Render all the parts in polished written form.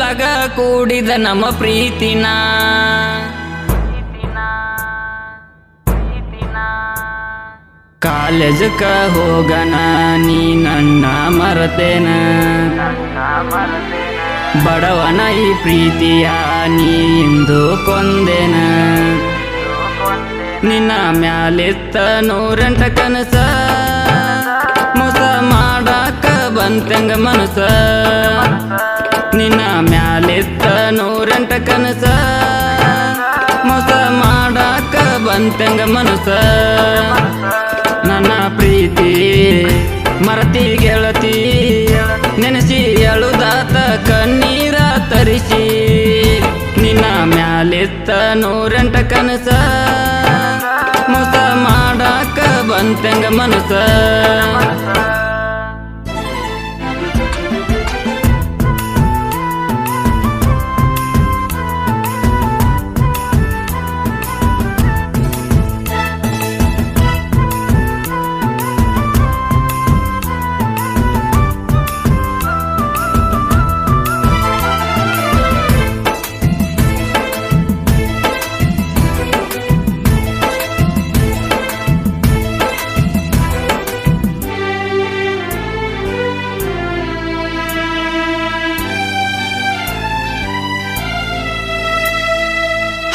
ಹೈಸ್ಕೂಲಾಗ ಕೂಡಿದ ನಮ್ಮ ಪ್ರೀತಿನ ಕಾಲೇಜಕ್ಕ ಹೋಗನ ನೀ ನನ್ನ ಮರತೇನ ಬಡವನ ಈ ಪ್ರೀತಿಯ ನೀ ಇಂದು ಕೊಂದೇನ ನಿನ್ನ ಮ್ಯಾಲಿತ್ತ 108 ಕನಸ ಮೋಸ ಮಾಡಾಕ ಬಂತಂಗ ಮನಸ ನಿನ್ನ ಮ್ಯಾಲಿತ್ತ 108 ಕನಸ ಮೋಸ ಮಾಡಾಕ ಬಂತಂಗ ಮನಸ ನನ್ನ ಪ್ರೀತಿ ಮರತಿ ಗೆಳತಿ ನೆನೆಸಿ ಅಳುದಾತ ಕಣ್ಣೀರ ತರಿಸಿ ನಿನ್ನ ಮ್ಯಾಲಿತ್ತ 108 ಕನಸ ಮೋಸ ಮಾಡಾಕ ಬಂತಂಗ ಮನಸ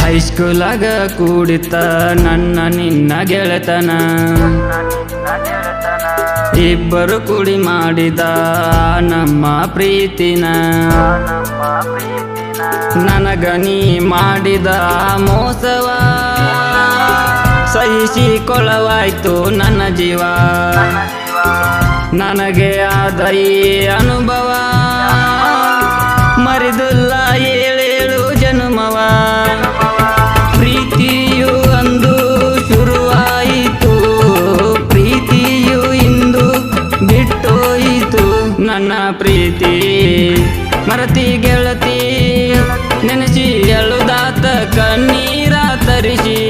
ಹೈಸ್ಕೂಲಾಗ ಕೂಡಿತ ನನ್ನ ನಿನ್ನ ಗೆಳೆತನ ಇಬ್ಬರು ಕೂಡಿ ಮಾಡಿದ ನಮ್ಮ ಪ್ರೀತಿನ ನನಗ ನೀ ಮಾಡಿದ ಮೋಸವ ಸಹಿಸಿಕೊಳ್ಳವಾಯ್ತು ನನ್ನ ಜೀವ ನನಗೆ ಆದ ಈ ಅನುಭವ ಮರಿದುಲ್ಲ ಏಳೇಳು ಜನುಮವ ಪ್ರೀತಿಯು ಅಂದು ಶುರುವಾಯಿತು ಪ್ರೀತಿಯು ಇಂದು ಬಿಟ್ಟೋಯಿತು ನನ್ನ ಪ್ರೀತಿ ಮರತಿ ಗೆಳತಿ ನೆನೆಸಿ ಅಳುದಾತ ಕಣ್ಣೀರ ತರಿಸಿ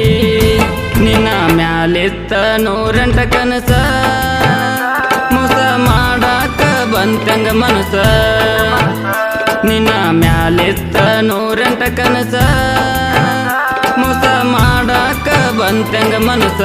ನಿನ್ನ ಮ್ಯಾಲಿತ್ತ 108 ಕನಸ ಮೋಸ ಮಾಡಾಕ ಬಂತಂಗ ಮನಸ ನಿನ್ನ ಮ್ಯಾಲಿತ್ತ 108 ಕನಸ ಮೋಸ ಮಾಡಾಕ ಬಂತಂಗ ಮನಸ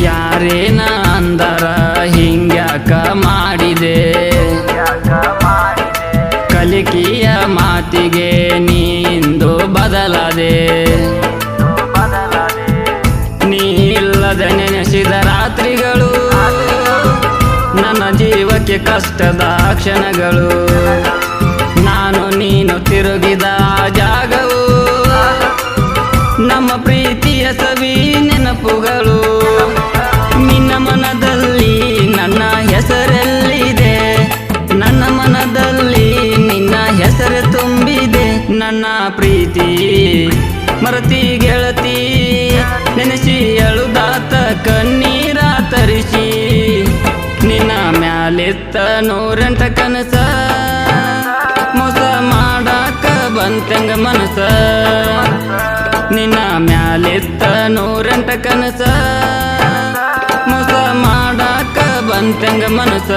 ಯಾರೇನ ಅಂದರ ಹಿಂಗ್ಯಾಕ ಮಾಡಿದೆ ಕಲಿಕೆಯ ಮಾತಿಗೆ ನೀಂದು ಬದಲಾದೆ ನೀ ಇಲ್ಲದ ನೆನೆಸಿದ ರಾತ್ರಿಗಳು ನನ್ನ ಜೀವಕ್ಕೆ ಕಷ್ಟದ ಕ್ಷಣಗಳು ನಾನು ನೀನು ತಿರುಗಿದ ಜಾಗವು ನಮ್ಮ ಪ್ರೀತಿಯ ಸವಿ ನೆನಪುಗಳು ನಿನ್ನ ಮನದಲ್ಲಿ ನನ್ನ ಹೆಸರೆಲ್ಲಿದೆ ನನ್ನ ಮನದಲ್ಲಿ ನಿನ್ನ ಹೆಸರು ತುಂಬಿದೆ ನನ್ನ ಪ್ರೀತಿ ಮರತಿ ಗೆಳತಿ ನೆನೆಸಿ ಅಳುದಾತ ಕಣ್ಣೀರ ತರಿಸಿ ನಿನ್ನ ಮ್ಯಾಲಿತ್ತ 108 ಕನಸ ಮೋಸ ಮಾಡಾಕ ಬಂತಂಗ ಮನಸ ನಿನ್ನ ಮ್ಯಾಲಿತ್ತ 108 ಕನಸ ಮೋಸ ಮಾಡಾಕ ಬಂತಂಗ ಮನಸ